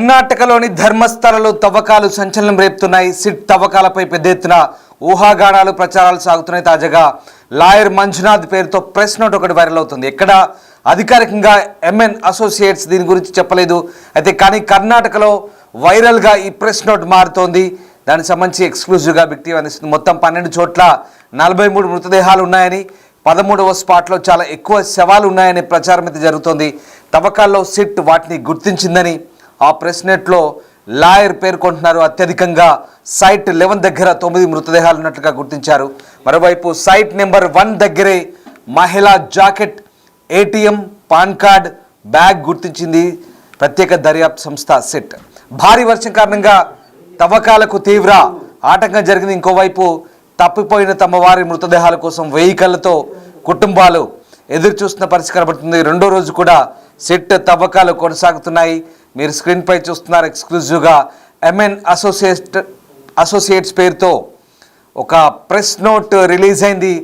కర్ణాటకలోని ధర్మస్థలలో తవ్వకాలు సంచలనం రేపుతున్నాయి. సిట్ తవ్వకాలపై పెద్ద ఎత్తున ఊహాగానాలు ప్రచారాలు సాగుతున్నాయి. తాజాగా లాయర్ మంజునాథ్ పేరుతో ప్రెస్ నోట్ ఒకటి వైరల్ అవుతుంది. ఎక్కడ అధికారికంగా ఎంఎన్ అసోసియేట్స్ దీని గురించి చెప్పలేదు. అయితే కానీ కర్ణాటకలో వైరల్గా ఈ ప్రెస్ నోట్ మారుతోంది. దానికి సంబంధించి ఎక్స్క్లూజివ్గా బిగ్ టీవీ అందిస్తుంది. మొత్తం 12 చోట్ల 43 మృతదేహాలు ఉన్నాయని, 13వ స్పాట్లో చాలా ఎక్కువ శవాలు ఉన్నాయని ప్రచారం అయితే జరుగుతోంది. తవ్వకాల్లో సిట్ వాటిని గుర్తించిందని ఆ ప్రెస్ నెట్లో లాయర్ పేర్కొంటున్నారు. అత్యధికంగా సైట్ 11 దగ్గర 9 మృతదేహాలు ఉన్నట్లుగా గుర్తించారు. మరోవైపు సైట్ నెంబర్ 1 దగ్గరే మహిళా jacket, ATM, pan card, bag గుర్తించింది ప్రత్యేక దర్యాప్తు సంస్థ సిట్. భారీ వర్షం కారణంగా తవ్వకాలకు తీవ్ర ఆటంకం జరిగింది. ఇంకోవైపు తప్పిపోయిన తమ వారి మృతదేహాల కోసం వెహికల్లతో కుటుంబాలు ఎదురు చూస్తున్న పరిస్థితి కనబడుతుంది. రెండో రోజు కూడా సిట్ తవ్వకాలు కొనసాగుతున్నాయి. మీరు స్క్రీన్పై చూస్తున్నారు. ఎక్స్క్లూజివ్గా ఎంఎన్ అసోసియేట్స్ పేరుతో ఒక ప్రెస్ నోట్ రిలీజ్ అయింది.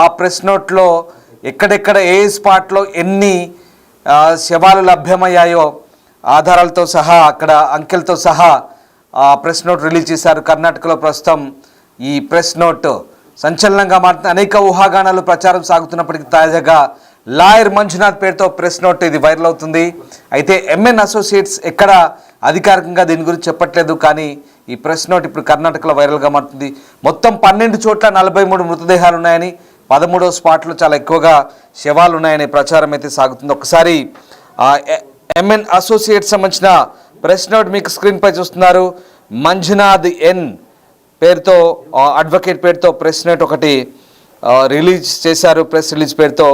ఆ ప్రెస్ నోట్లో ఎక్కడెక్కడ ఏ స్పాట్లో ఎన్ని శవాలు లభ్యమయ్యాయో ఆధారాలతో సహా, అక్కడ అంకెలతో సహా ప్రెస్ నోట్ రిలీజ్ చేశారు. కర్ణాటకలో ప్రస్తుతం ఈ ప్రెస్ నోట్ సంచలనంగా మారుతుంది. అనేక ఊహాగానాలు ప్రచారం సాగుతున్నప్పటికీ తాజాగా లాయర్ మంజునాథ్ పేరుతో ప్రెస్ నోట్ ఇది వైరల్ అవుతుంది. అయితే ఎంఎన్ అసోసియేట్స్ ఎక్కడ అధికారికంగా దీని గురించి చెప్పట్లేదు. కానీ ఈ ప్రెస్ నోట్ ఇప్పుడు కర్ణాటకలో వైరల్గా మారుతుంది. మొత్తం 12 చోట్ల 43 మృతదేహాలు ఉన్నాయని, 13వ స్పాట్లో చాలా ఎక్కువగా శవాలు ఉన్నాయనే ప్రచారం అయితే సాగుతుంది. ఒకసారి ఎంఎన్ అసోసియేట్స్ సంబంధించిన ప్రెస్ నోట్ మీకు స్క్రీన్పై చూస్తున్నారు. మంజునాథ్ ఎన్ పేరుతో, అడ్వకేట్ పేరుతో ప్రెస్ నోట్ ఒకటి రిలీజ్ చేశారు. ప్రెస్ రిలీజ్ పేరుతో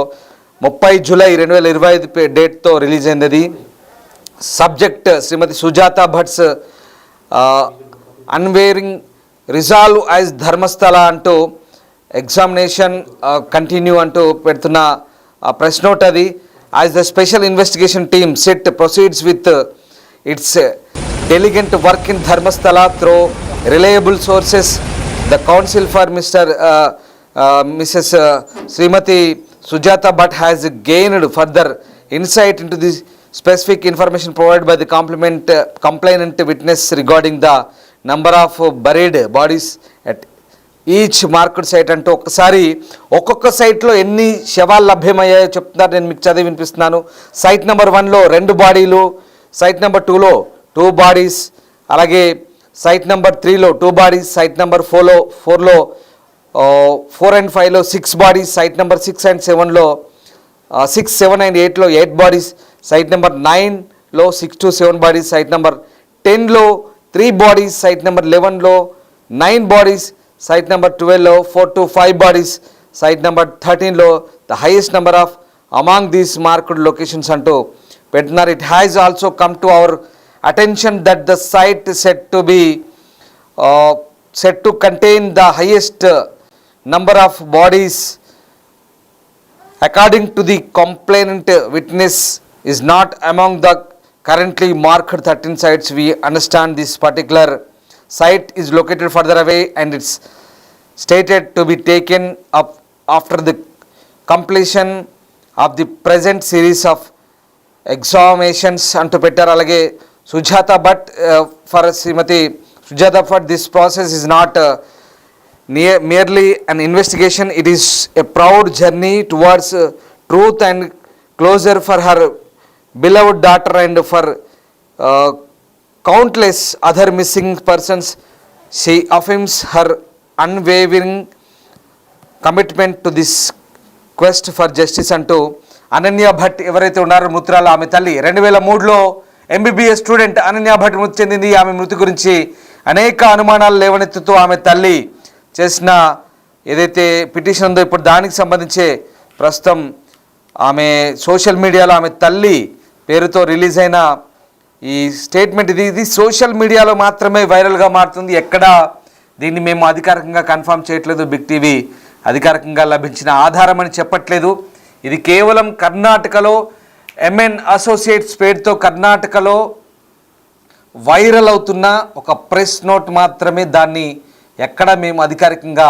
30 జూలై 2025 డేట్తో రిలీజ్ అయింది. అది subject Shrimati Sujatha Bhat's unwavering resolve as Dharmasthala అంటూ ఎగ్జామినేషన్ కంటిన్యూ అంటూ పెడుతున్న ప్రెస్ నోట్ అది. As the special investigation team SIT proceeds with its diligent work in Dharmasthala through reliable sources, the counsel for Mrs. Srimati Sujata Bhatt has gained further insight into the specific information provided by the complainant witness regarding the number of buried bodies at each market site అంటూ ఒకసారి ఒక్కొక్క సైట్లో ఎన్ని శవాలు లభ్యమయ్యాయో చెప్తున్నారు. నేను మీకు చదివి వినిపిస్తున్నాను. సైట్ నెంబర్ 1లో 2 బాడీలు, సైట్ నెంబర్ 2లో 2 బాడీస్, అలాగే సైట్ నెంబర్ 3లో 2 బాడీస్, సైట్ నెంబర్ 4లో 4 and 5లో 6 బాడీస్, సైట్ నెంబర్ 6 and 7లో 6, 7 and 8లో 8 బాడీస్, సైట్ నెంబర్ 9లో 6 to 7 బాడీస్, సైట్ నెంబర్ 10లో 3 బాడీస్, సైట్ నెంబర్ 11లో 9 బాడీస్, సైట్ నెంబర్ 12లో 4 to 5 బాడీస్, సైట్ నెంబర్ 13లో the highest number of among these marked locations అంటూ పెడుతున్నారు. It has also come to our attention that the site said to contain the highest number of bodies according to the complainant witness is not among the currently marked 13 sites. We understand this particular site is located further away and it's stated to be taken up after the completion of the present series of examinations అంటూ పెట్టారు. అలాగే Sujata Bhatt, for Srimati Sujata Bhatt, this process is not merely an investigation. It is a proud journey towards truth and closure for her beloved daughter and for countless other missing persons. She affirms her unwavering commitment to this quest for justice అంటూ అనన్య భట్ ఎవరైతే ఉన్నారో మృతురాలు, ఆమె తల్లి 2003లో MBBS student Ananya Bhatt మృతి చెందింది. ఆమె మృతి గురించి అనేక అనుమానాలు లేవనెత్తుతూ ఆమె తల్లి చేసిన ఏదైతే పిటిషన్ ఉందో ఇప్పుడు దానికి సంబంధించే ప్రస్తుతం ఆమె సోషల్ మీడియాలో ఆమె తల్లి పేరుతో రిలీజ్ అయిన ఈ స్టేట్మెంట్ ఇది సోషల్ మీడియాలో మాత్రమే వైరల్గా మారుతుంది. ఎక్కడ దీన్ని మేము అధికారికంగా కన్ఫర్మ్ చేయట్లేదు. బిగ్ టీవీ అధికారికంగా లభించిన ఆధారం అని చెప్పట్లేదు. ఇది కేవలం కర్ణాటకలో ఎంఎన్ అసోసియేట్స్ పేరుతో కర్ణాటకలో వైరల్ అవుతున్న ఒక ప్రెస్ నోట్ మాత్రమే. దాన్ని ఎక్కడ మేము అధికారికంగా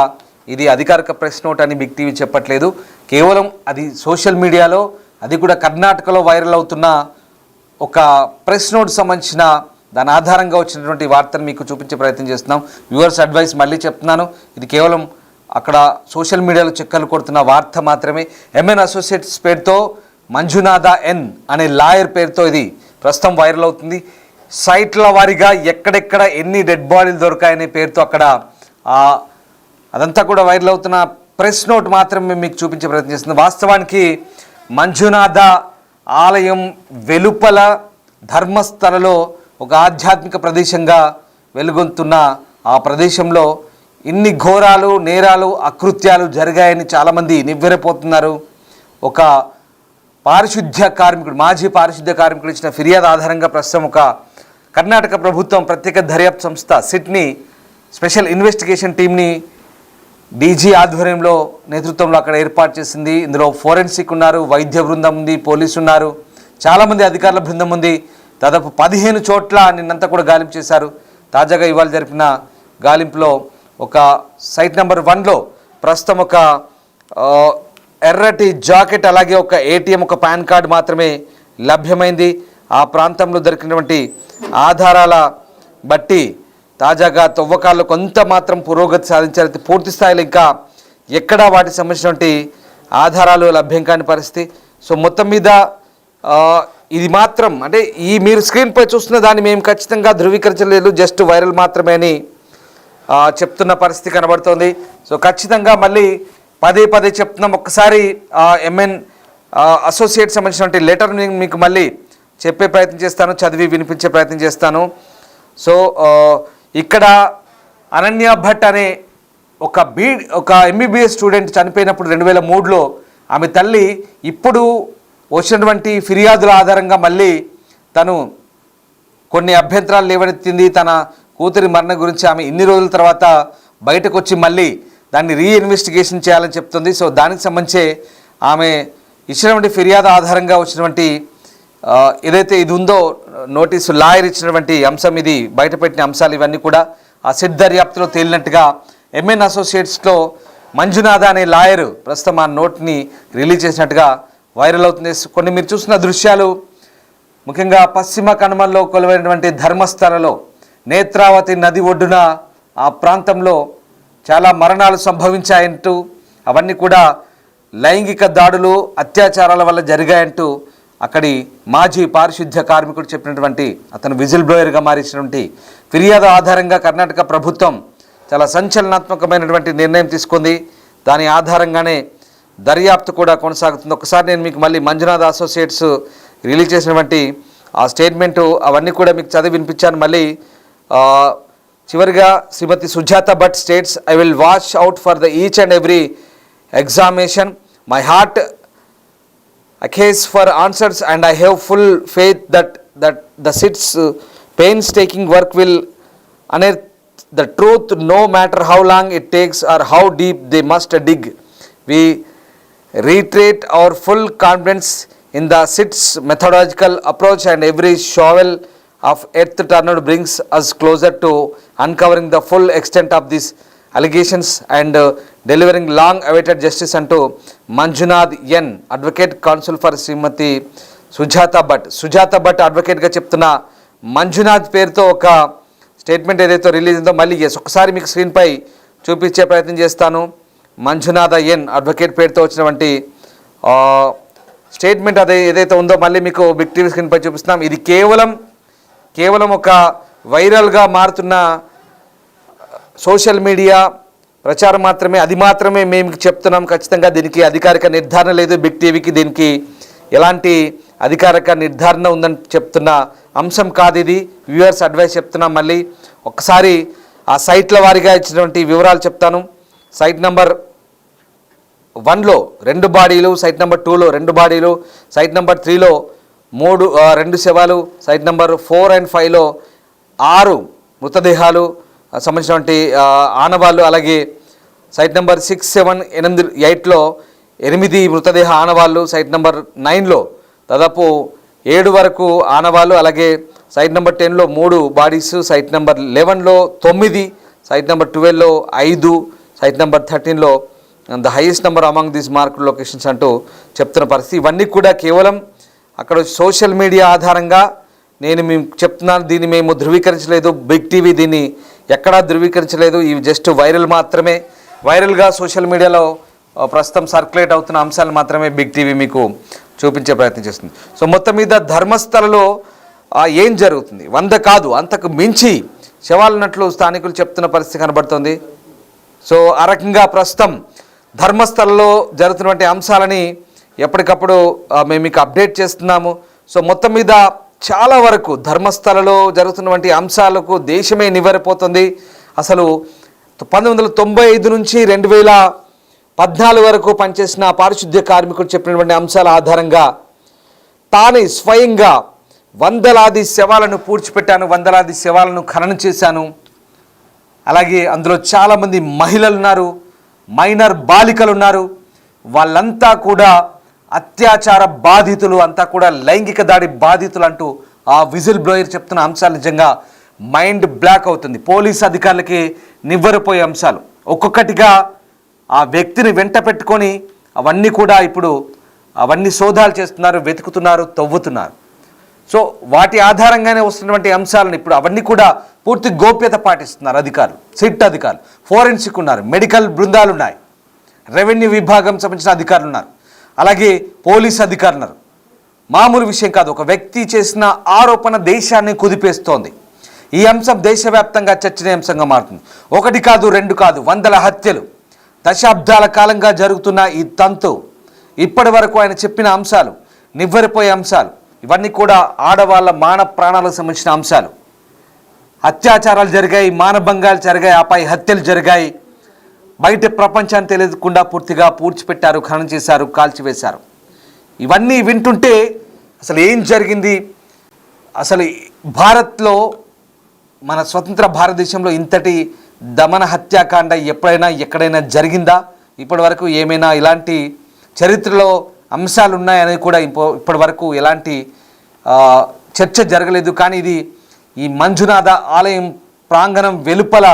ఇది అధికారిక ప్రెస్ నోట్ అని బిగ్ టీవీ చెప్పట్లేదు. కేవలం అది సోషల్ మీడియాలో, అది కూడా కర్ణాటకలో వైరల్ అవుతున్న ఒక ప్రెస్ నోట్ సంబంధించిన దాని ఆధారంగా వచ్చినటువంటి వార్తను మీకు చూపించే ప్రయత్నం చేస్తున్నాం. వ్యూవర్స్ అడ్వైస్ మళ్ళీ చెప్తున్నాను, ఇది కేవలం అక్కడ సోషల్ మీడియాలో చెక్కలు కొడుతున్న వార్త మాత్రమే. ఎంఎన్ అసోసియేట్స్ పేరుతో మంజునాథ ఎన్ అనే లాయర్ పేరుతో ఇది ప్రస్తుతం వైరల్ అవుతుంది. సైట్ల వారీగా ఎక్కడెక్కడ ఎన్ని డెడ్ బాడీలు దొరికాయనే పేరుతో అక్కడ అదంతా కూడా వైరల్ అవుతున్న ప్రెస్ నోట్ మాత్రమే మీకు చూపించే ప్రయత్నం చేస్తుంది. వాస్తవానికి మంజునాథ ఆలయం వెలుపల ధర్మస్థలలో ఒక ఆధ్యాత్మిక ప్రదేశంగా వెలుగొందుతున్న ఆ ప్రదేశంలో ఇన్ని ఘోరాలు, నేరాలు, అకృత్యాలు జరిగాయని చాలామంది నివ్వెరపోతున్నారు. ఒక పారిశుద్ధ్య కార్మికుడు, మాజీ పారిశుద్ధ్య కార్మికుడు ఇచ్చిన ఫిర్యాదు ఆధారంగా ప్రస్తుతం ఒక కర్ణాటక ప్రభుత్వం ప్రత్యేక దర్యాప్తు సంస్థ సిట్ని స్పెషల్ ఇన్వెస్టిగేషన్ టీంని డీజీ ఆధ్వర్యంలో నేతృత్వంలో అక్కడ ఏర్పాటు చేసింది. ఇందులో ఫోరెన్సిక్ ఉన్నారు, వైద్య బృందం ఉంది, పోలీసు ఉన్నారు, చాలామంది అధికారుల బృందం ఉంది. దాదాపు 15 చోట్ల నిన్నంతా కూడా గాలింపు చేశారు. తాజాగా ఇవాళ జరిపిన గాలింపులో ఒక సైట్ నెంబర్ 1లో ప్రస్తుతం ఒక ఎర్రటి జాకెట్ అలాగే ఒక ఏటీఎం, ఒక పాన్ కార్డు మాత్రమే లభ్యమైంది. ఆ ప్రాంతంలో దొరికినటువంటి ఆధారాల బట్టి తాజాగా తవ్వకాల్లో కొంత మాత్రం పురోగతి సాధించారు. పూర్తి స్థాయిలో ఇంకా ఎక్కడా వాటికి సంబంధించినటువంటి ఆధారాలు లభ్యం కాని పరిస్థితి. సో మొత్తం మీద ఇది మాత్రం అంటే ఈ మీరు స్క్రీన్పై చూస్తున్న దాన్ని మేము ఖచ్చితంగా ధృవీకరించలేదు, జస్ట్ వైరల్ మాత్రమే అని చెప్తున్న పరిస్థితి కనబడుతోంది. సో ఖచ్చితంగా మళ్ళీ పదే పదే చెప్తున్నాం. ఒక్కసారి ఎంఎన్ అసోసియేట్ సంబంధించినటువంటి లెటర్ మీకు మళ్ళీ చెప్పే ప్రయత్నం చేస్తాను, చదివి వినిపించే ప్రయత్నం చేస్తాను. సో ఇక్కడ అనన్య భట్ అనే ఒక ఎంబీబీఎస్ స్టూడెంట్ చనిపోయినప్పుడు 2003లో ఆమె తల్లి ఇప్పుడు వచ్చినటువంటి ఫిర్యాదుల ఆధారంగా మళ్ళీ తను కొన్ని అభ్యంతరాలు లేవనెత్తింది. తన కూతురి మరణ గురించి ఆమె ఇన్ని రోజుల తర్వాత బయటకు వచ్చి మళ్ళీ దాన్ని రీఇన్వెస్టిగేషన్ చేయాలని చెప్తుంది. సో దానికి సంబంధించి ఆమె ఇచ్చినటువంటి ఫిర్యాదు ఆధారంగా వచ్చినటువంటి ఏదైతే ఇది ఉందో నోటీసు, లాయర్ ఇచ్చినటువంటి అంశం, ఇది బయటపెట్టిన అంశాలు ఇవన్నీ కూడా ఆ సిట్ దర్యాప్తులో తేలినట్టుగా ఎంఎన్ అసోసియేట్స్లో మంజునాథ అనే లాయర్ ప్రస్తుతం ఆ నోట్ని రిలీజ్ చేసినట్టుగా వైరల్ అవుతుంది. కొన్ని మీరు చూసిన దృశ్యాలు ముఖ్యంగా పశ్చిమ కనుమల్లో కొలువైనటువంటి ధర్మస్థలలో నేత్రావతి నది ఒడ్డున ఆ ప్రాంతంలో చాలా మరణాలు సంభవించాయంటూ, అవన్నీ కూడా లైంగిక దాడులు, అత్యాచారాల వల్ల జరిగాయంటూ అక్కడి మాజీ పారిశుద్ధ్య కార్మికుడు చెప్పినటువంటి, అతను విజిల్ బ్లోయర్గా మారించినటువంటి ఫిర్యాదు ఆధారంగా కర్ణాటక ప్రభుత్వం చాలా సంచలనాత్మకమైనటువంటి నిర్ణయం తీసుకుంది. దాని ఆధారంగానే దర్యాప్తు కూడా కొనసాగుతుంది. ఒకసారి నేను మీకు మళ్ళీ మంజునాథ అసోసియేట్స్ రిలీజ్ చేసినటువంటి ఆ స్టేట్మెంటు అవన్నీ కూడా మీకు చదివి వినిపించాను. మళ్ళీ చివరిగా Shrimati Sujatha Bhat states, I will watch out for the each and every examination, my heart aches for answers and I have full faith that the SIT's painstaking work will unearth the truth no matter how long it takes or how deep they must dig. We reiterate our full confidence in the SIT's methodological approach and every shovel of earth turned brings us closer to uncovering the full extent of these allegations and delivering long awaited justice అంటూ మంజునాథ్ ఎన్ advocate council for శ్రీమతి సుజాత భట్ అడ్వకేట్గా చెప్తున్న మంజునాథ్ పేరుతో ఒక statement ఏదైతే release ఉందో మళ్ళీ ఒకసారి మీకు స్క్రీన్పై చూపించే ప్రయత్నం చేస్తాను. మంజునాథ ఎన్ అడ్వకేట్ పేరుతో వచ్చినటువంటి స్టేట్మెంట్ అదే ఏదైతే ఉందో మళ్ళీ మీకు బిగ్ టీవీ స్క్రీన్పై చూపిస్తున్నాం. ఇది కేవలం ఒక వైరల్గా మారుతున్న సోషల్ మీడియా ప్రచారం మాత్రమే, అది మాత్రమే మేము చెప్తున్నాం. ఖచ్చితంగా దీనికి అధికారిక నిర్ధారణ లేదు. బిగ్ టీవీకి దీనికి ఎలాంటి అధికారిక నిర్ధారణ ఉందని చెప్తున్న అంశం కాదు ఇది. వ్యూవర్స్ అడ్వైస్ చెప్తున్నాం. మళ్ళీ ఒక్కసారి ఆ సైట్ల వారీగా ఇచ్చినటువంటి వివరాలు చెప్తాను. సైట్ నెంబర్ 1లో 2 బాడీలు, సైట్ నెంబర్ 2లో 2 బాడీలు, సైట్ నెంబర్ 3లో 2 శవాలు, సైట్ నెంబర్ 4 and 5లో 6 మృతదేహాలు సంబంధించినటువంటి ఆనవాళ్ళు, అలాగే సైట్ నెంబర్ 6, 7, 8, 8లో 8 మృతదేహ ఆనవాళ్ళు, సైట్ నెంబర్ 9లో దాదాపు 7 వరకు ఆనవాళ్ళు, అలాగే సైట్ నెంబర్ 10లో 3 బాడీస్, సైట్ నెంబర్ 11లో 9, సైట్ నెంబర్ 12లో 5, సైట్ నెంబర్ 13లో the highest number among these marked locations అంటూ చెప్తున్న పరిస్థితి. ఇవన్నీ కూడా కేవలం అక్కడ సోషల్ మీడియా ఆధారంగా నేను మేము చెప్తున్నాను, దీన్ని మేము ధృవీకరించలేదు, బిగ్ టీవీ దీన్ని ఎక్కడా ధృవీకరించలేదు. ఇవి జస్ట్ వైరల్ మాత్రమే, వైరల్గా సోషల్ మీడియాలో ప్రస్తుతం సర్క్యులేట్ అవుతున్న అంశాలు మాత్రమే బిగ్ టీవీ మీకు చూపించే ప్రయత్నం చేస్తుంది. సో మొత్తం మీద ధర్మస్థలలో ఏం జరుగుతుంది, 100 కాదు అంతకు మించి శవాలున్నట్లు స్థానికులు చెప్తున్న పరిస్థితి కనబడుతుంది. సో ఆ రకంగా ప్రస్తుతం ధర్మస్థలలో జరుగుతున్నటువంటి అంశాలని ఎప్పటికప్పుడు మేము మీకు అప్డేట్ చేస్తున్నాము. సో మొత్తం మీద చాలా వరకు ధర్మస్థలలో జరుగుతున్నటువంటి అంశాలకు దేశమే నివ్వెరపోతుంది. అసలు 1995 నుంచి 2014 వరకు పనిచేసిన పారిశుద్ధ్య కార్మికుడు చెప్పినటువంటి అంశాల ఆధారంగా తానే స్వయంగా వందలాది శవాలను పూడ్చిపెట్టాను, వందలాది శవాలను ఖననం చేశాను. అలాగే అందులో చాలామంది మహిళలు ఉన్నారు, మైనర్ బాలికలు ఉన్నారు. వాళ్ళంతా కూడా అత్యాచార బాధితులు, అంతా కూడా లైంగిక దాడి బాధితులు అంటూ ఆ విజిల్ బ్లోయర్ చెప్తున్న అంశాలు నిజంగా మైండ్ బ్లాక్ అవుతుంది. పోలీస్ అధికారులకి నివ్వెరపోయే అంశాలు ఒక్కొక్కటిగా ఆ వ్యక్తిని వెంట పెట్టుకొని అవన్నీ కూడా ఇప్పుడు అవన్నీ శోధాలు చేస్తున్నారు, వెతుకుతున్నారు, తవ్వుతున్నారు. సో వాటి ఆధారంగానే వస్తున్నటువంటి అంశాలను ఇప్పుడు అవన్నీ కూడా పూర్తి గోప్యత పాటిస్తున్నారు అధికారులు, సిట్ అధికారులు, ఫోరెన్సిక్ ఉన్నారు, మెడికల్ బృందాలు ఉన్నాయి, రెవెన్యూ విభాగం సంబంధించిన అధికారులు ఉన్నారు, అలాగే పోలీస్ అధికారులు ఉన్నారు. మామూలు విషయం కాదు. ఒక వ్యక్తి చేసిన ఆరోపణ దేశాన్ని కుదిపేస్తోంది. ఈ అంశం దేశవ్యాప్తంగా చర్చనీయాంశంగా మారుతుంది. 1 కాదు 2 కాదు, వందల హత్యలు, దశాబ్దాల కాలంగా జరుగుతున్న ఈ తంతు, ఇప్పటి వరకు ఆయన చెప్పిన అంశాలు, నివ్వెరపోయే అంశాలు, ఇవన్నీ కూడా ఆడవాళ్ళ మాన ప్రాణాలకు సంబంధించిన అంశాలు. అత్యాచారాలు జరిగాయి, మానభంగాలు జరిగాయి, ఆపై హత్యలు జరిగాయి. బయట ప్రపంచాన్ని తెలియకుండా పూర్తిగా పూడ్చిపెట్టారు, ఖననం చేశారు, కాల్చివేశారు. ఇవన్నీ వింటుంటే అసలు ఏం జరిగింది, అసలు భారత్లో మన స్వతంత్ర భారతదేశంలో ఇంతటి దమన హత్యాకాండ ఎప్పుడైనా ఎక్కడైనా జరిగిందా? ఇప్పటి వరకు ఏమైనా ఇలాంటి చరిత్రలో అంశాలు ఉన్నాయని కూడా ఇప్పటి వరకు ఎలాంటి చర్చ జరగలేదు. కానీ ఇది ఈ మంజునాథ ఆలయం ప్రాంగణం వెలుపల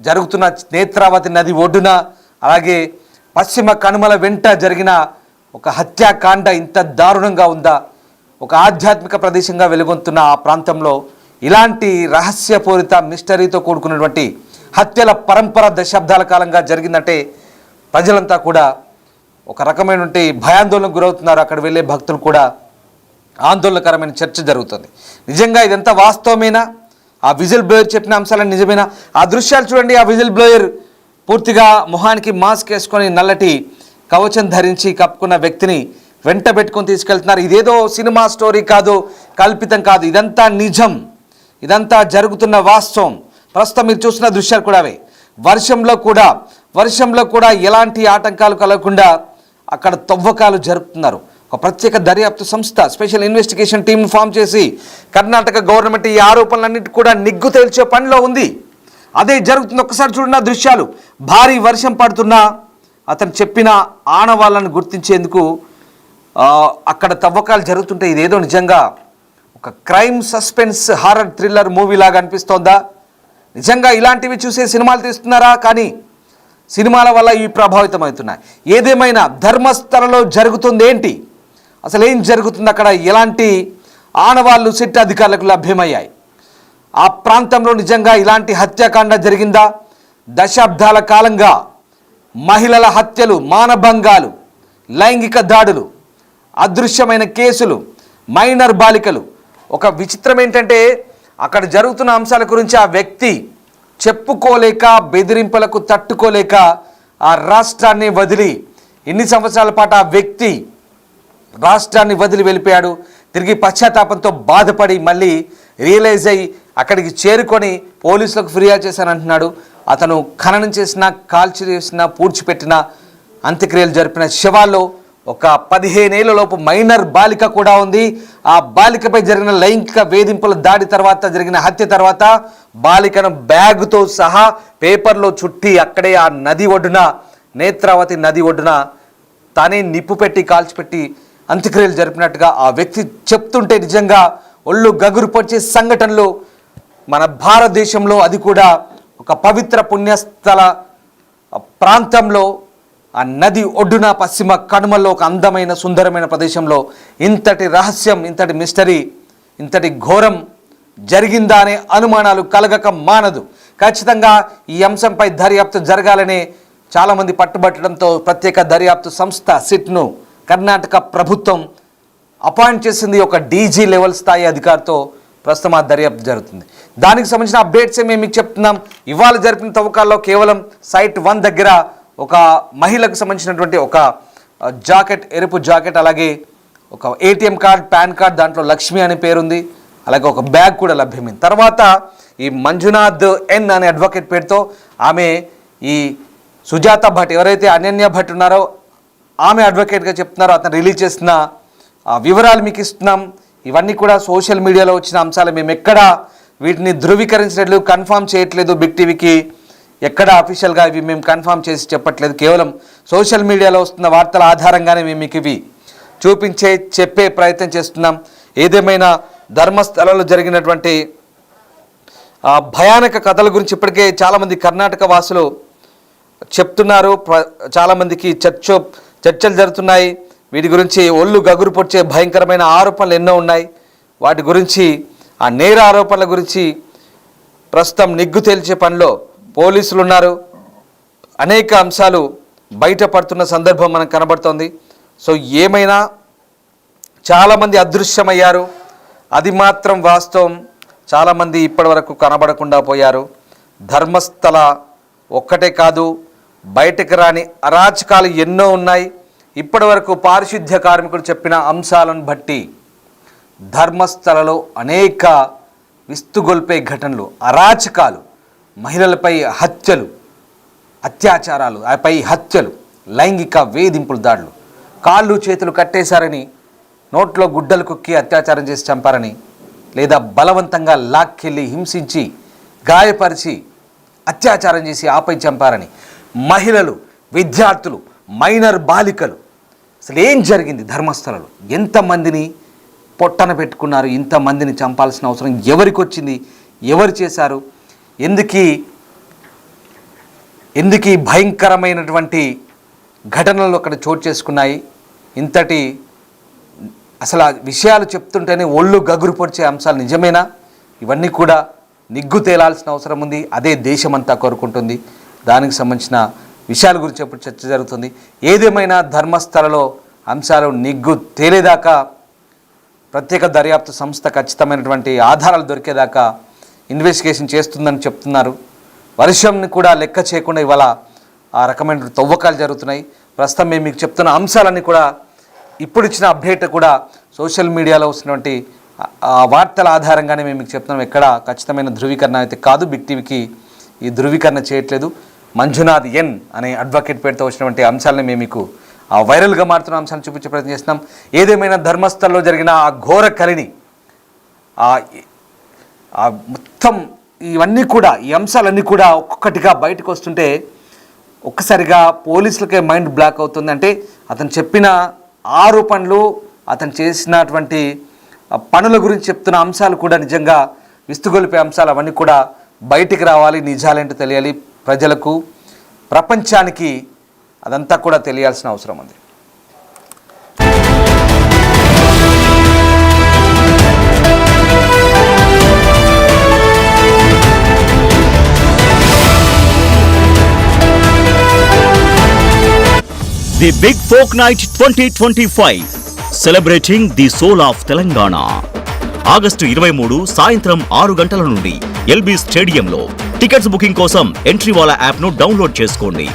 జరుగుతున్న నేత్రావతి నది ఒడ్డున, అలాగే పశ్చిమ కనుమల వెంట జరిగిన ఒక హత్యాకాండ ఇంత దారుణంగా ఉందా? ఒక ఆధ్యాత్మిక ప్రదేశంగా వెలుగొందుతున్న ఆ ప్రాంతంలో ఇలాంటి రహస్యపూరిత మిస్టరీతో కూడుకున్నటువంటి హత్యల పరంపర దశాబ్దాల కాలంగా జరిగిందంటే ప్రజలంతా కూడా ఒక రకమైనటువంటి భయాందోళనకు గురవుతున్నారు. అక్కడ వెళ్ళే భక్తులు కూడా ఆందోళనకరమైన చర్చ జరుగుతుంది. నిజంగా ఇదంతా వాస్తవమేనా? ఆ విజిల్ బ్లోయర్ చెప్పిన అంశాలను నిజమేనా? ఆ దృశ్యాలు చూడండి. ఆ విజిల్ బ్లోయర్ పూర్తిగా మొహానికి మాస్క్ వేసుకొని నల్లటి కవచం ధరించి కప్పుకున్న వ్యక్తిని వెంట పెట్టుకొని తీసుకెళ్తున్నారు. ఇదేదో సినిమా స్టోరీ కాదు, కల్పితం కాదు, ఇదంతా నిజం, ఇదంతా జరుగుతున్న వాస్తవం. ప్రస్తుతం మీరు చూస్తున్న దృశ్యాలు కూడా అవే. వర్షంలో కూడా ఎలాంటి ఆటంకాలు కలగకుండా అక్కడ తవ్వకాలు జరుపుతున్నారు. ఒక ప్రత్యేక దర్యాప్తు సంస్థ, స్పెషల్ ఇన్వెస్టిగేషన్ టీంను ఫామ్ చేసి కర్ణాటక గవర్నమెంట్ ఈ ఆరోపణలన్నిటి కూడా నిగ్గు తేల్చే పనిలో ఉంది. అదే జరుగుతుంది. ఒక్కసారి చూడండి ఆ దృశ్యాలు. భారీ వర్షం పడుతున్నా అతను చెప్పిన ఆనవాళ్ళను గుర్తించేందుకు అక్కడ తవ్వకాలు జరుగుతుంటే ఇదేదో నిజంగా ఒక crime suspense horror thriller movie లాగా అనిపిస్తోందా? నిజంగా ఇలాంటివి చూసే సినిమాలు తీస్తున్నారా? కానీ సినిమాల వల్ల ఇవి ప్రభావితం అవుతున్నాయి. ఏదేమైనా ధర్మస్థలలో జరుగుతుంది ఏంటి, అసలు ఏం జరుగుతుంది, అక్కడ ఎలాంటి ఆనవాళ్ళు సిట్ అధికారులకు లభ్యమయ్యాయి? ఆ ప్రాంతంలో నిజంగా ఇలాంటి హత్యాకాండ జరిగిందా? దశాబ్దాల కాలంగా మహిళల హత్యలు, మానభంగాలు, లైంగిక దాడులు, అదృశ్యమైన కేసులు, మైనర్ బాలికలు. ఒక విచిత్రం ఏంటంటే అక్కడ జరుగుతున్న అంశాల గురించి ఆ వ్యక్తి చెప్పుకోలేక, బెదిరింపులకు తట్టుకోలేక ఆ రాష్ట్రాన్ని వదిలి, ఎన్ని సంవత్సరాల పాటు ఆ వ్యక్తి రాష్ట్రాన్ని వదిలి వెళ్ళిపోయాడు. తిరిగి పశ్చాత్తాపంతో బాధపడి మళ్ళీ రియలైజ్ అయ్యి అక్కడికి చేరుకొని పోలీసులకు ఫిర్యాదు చేశానంటున్నాడు. అతను ఖననం చేసిన, కాల్చి చేసిన, పూడ్చిపెట్టిన, అంత్యక్రియలు జరిపిన శవాల్లో ఒక 15 ఏళ్లలోపు మైనర్ బాలిక కూడా ఉంది. ఆ బాలికపై జరిగిన లైంగిక వేధింపుల దాడి తర్వాత, జరిగిన హత్య తర్వాత బాలికను బ్యాగుతో సహా పేపర్లో చుట్టి అక్కడే ఆ నది ఒడ్డున, నేత్రావతి నది ఒడ్డున తానే నిప్పు పెట్టి కాల్చిపెట్టి అంత్యక్రియలు జరిపినట్టుగా ఆ వ్యక్తి చెప్తుంటే నిజంగా ఒళ్ళు గగురు పొడిచే సంఘటనలు మన భారతదేశంలో, అది కూడా ఒక పవిత్ర పుణ్యస్థల ప్రాంతంలో, ఆ నది ఒడ్డున పశ్చిమ కనుమల్లో ఒక అందమైన సుందరమైన ప్రదేశంలో ఇంతటి రహస్యం, ఇంతటి మిస్టరీ ఇంతటి ఘోరం జరిగిందా అనే అనుమానాలు కలగక మానదు. ఖచ్చితంగా ఈ అంశంపై దర్యాప్తు జరగాలని చాలామంది పట్టుబట్టడంతో ప్రత్యేక దర్యాప్తు సంస్థ సిట్ను కర్ణాటక ప్రభుత్వం అపాయింట్ చేసింది. ఒక డీజీ లెవెల్ స్థాయి అధికారితో ప్రస్తుతం ఆ దర్యాప్తు జరుగుతుంది. దానికి సంబంధించిన అప్డేట్స్ మేము మీకు చెప్తున్నాం. ఇవాళ జరిపిన తవ్వకాల్లో కేవలం సైట్ 1 దగ్గర ఒక మహిళకు సంబంధించినటువంటి ఒక జాకెట్, ఎరుపు జాకెట్, అలాగే ఒక ఏటీఎం కార్డ్, పాన్ కార్డ్, దాంట్లో లక్ష్మి అనే పేరుంది, అలాగే ఒక బ్యాగ్ కూడా లభ్యమైంది. తర్వాత ఈ మంజునాథ్ ఎన్ అనే అడ్వకేట్ పేరుతో ఆమె ఈ సుజాత భట్, ఎవరైతే అనన్య భట్ ఉన్నారో ఆమె అడ్వకేట్గా చెప్తున్నారో అతను రిలీజ్ చేసిన వివరాలు మీకు ఇస్తున్నాం. ఇవన్నీ కూడా సోషల్ మీడియాలో వచ్చిన అంశాలు. మేము ఎక్కడ వీటిని ధృవీకరించట్లేదు, కన్ఫర్మ్ చేయట్లేదు. బిగ్ టీవీకి ఎక్కడ అఫీషియల్గా ఇవి మేము కన్ఫర్మ్ చేసి చెప్పట్లేదు. కేవలం సోషల్ మీడియాలో వస్తున్న వార్తల ఆధారంగానే మేము మీకు ఇవి చెప్పే ప్రయత్నం చేస్తున్నాం. ఏదేమైనా ధర్మస్థలంలో జరిగినటువంటి భయానక కథల గురించి ఇప్పటికే చాలామంది కర్ణాటక వాసులు చెప్తున్నారు. చాలామందికి చర్చలు జరుగుతున్నాయి. వీటి గురించి ఒళ్ళు గగురు పొడిచే భయంకరమైన ఆరోపణలు ఎన్నో ఉన్నాయి. వాటి గురించి, ఆ నేర ఆరోపణల గురించి ప్రస్తుతం నిగ్గు తేల్చే పనిలో పోలీసులు ఉన్నారు. అనేక అంశాలు బయటపడుతున్న సందర్భం మనకు కనబడుతోంది. సో ఏమైనా చాలామంది అదృశ్యమయ్యారు, అది మాత్రం వాస్తవం. చాలామంది ఇప్పటి వరకు కనబడకుండా పోయారు. ధర్మస్థల ఒక్కటే కాదు, బయటకు రాని అరాచకాలు ఎన్నో ఉన్నాయి. ఇప్పటి వరకు పారిశుద్ధ్య కార్మికుడు చెప్పిన అంశాలను బట్టి ధర్మస్థలలో అనేక విస్తుగొల్పే ఘటనలు, అరాచకాలు, మహిళలపై హత్యలు, అత్యాచారాలు, ఆపై హత్యలు, లైంగిక వేధింపుల దాడులు, కాళ్ళు చేతులు కట్టేశారని, నోట్లో గుడ్డలు కుక్కి అత్యాచారం చేసి చంపారని, లేదా బలవంతంగా లాక్కెళ్ళి హింసించి గాయపరిచి అత్యాచారం చేసి ఆపై చంపారని, మహిళలు, విద్యార్థులు, మైనర్ బాలికలు, అసలు ఏం జరిగింది ధర్మస్థలలో? ఎంతమందిని పొట్టన పెట్టుకున్నారు? ఇంతమందిని చంపాల్సిన అవసరం ఎవరికి వచ్చింది? ఎవరు చేశారు? ఎందుకు భయంకరమైనటువంటి ఘటనలు అక్కడ చోటు చేసుకున్నాయి? ఇంతటి అసలు ఆ విషయాలు చెప్తుంటేనే ఒళ్ళు గగురు పొడిచే అంశాలు నిజమేనా? ఇవన్నీ కూడా నిగ్గు తేలాల్సిన అవసరం ఉంది. అదే దేశమంతా కోరుకుంటుంది. దానికి సంబంధించిన విషయాల గురించి ఎప్పుడు చర్చ జరుగుతుంది. ఏదేమైనా ధర్మస్థలలో అంశాలు నిగ్గు తేలేదాకా, ప్రత్యేక దర్యాప్తు సంస్థ ఖచ్చితమైనటువంటి ఆధారాలు దొరికేదాకా ఇన్వెస్టిగేషన్ చేస్తుందని చెప్తున్నారు. వర్షంని కూడా లెక్క చేయకుండా ఇవాళ ఆ రకమైన తవ్వకాలు జరుగుతున్నాయి. ప్రస్తుతం మేము మీకు చెప్తున్న అంశాలన్నీ కూడా ఇప్పుడు ఇచ్చిన అప్డేట్ కూడా సోషల్ మీడియాలో వస్తున్నటువంటి వార్తల ఆధారంగానే మేము మీకు చెప్తున్నాం. ఎక్కడ ఖచ్చితమైన ధృవీకరణ అయితే కాదు. బిగ్ టీవీకి ఈ ధృవీకరణ చేయట్లేదు. మంజునాథ్ ఎన్ అనే అడ్వకేట్ పేరుతో వచ్చినటువంటి అంశాలని మేము మీకు వైరల్గా మారుతున్న అంశాన్ని చూపించే ప్రయత్నం చేస్తున్నాం. ఏదేమైనా ధర్మస్థల్లో జరిగిన ఆ ఘోర కలిని, మొత్తం ఇవన్నీ కూడా, ఈ అంశాలన్నీ కూడా ఒక్కొక్కటిగా బయటకు వస్తుంటే ఒక్కసారిగా పోలీసులకే మైండ్ బ్లాక్ అవుతుంది. అంటే అతను చెప్పిన ఆరోపణలు, అతను చేసినటువంటి పనుల గురించి చెప్తున్న అంశాలు కూడా నిజంగా విస్తుగొలిపే అంశాలు. అవన్నీ కూడా బయటికి రావాలి, నిజాలేంటో తెలియాలి. ప్రజలకు, ప్రపంచానికి అదంతా కూడా తెలియాల్సిన అవసరం ఉంది. The Big Folk Night 2025, celebrating the soul of Telangana. August 23 సాయంత్రం 6 గంటల నుండి ఎల్బీ స్టేడియంలో. టికెట్స్ బుకింగ్ కోసం ఎంట్రీవాలా యాప్ను డౌన్లోడ్ చేసుకోండి.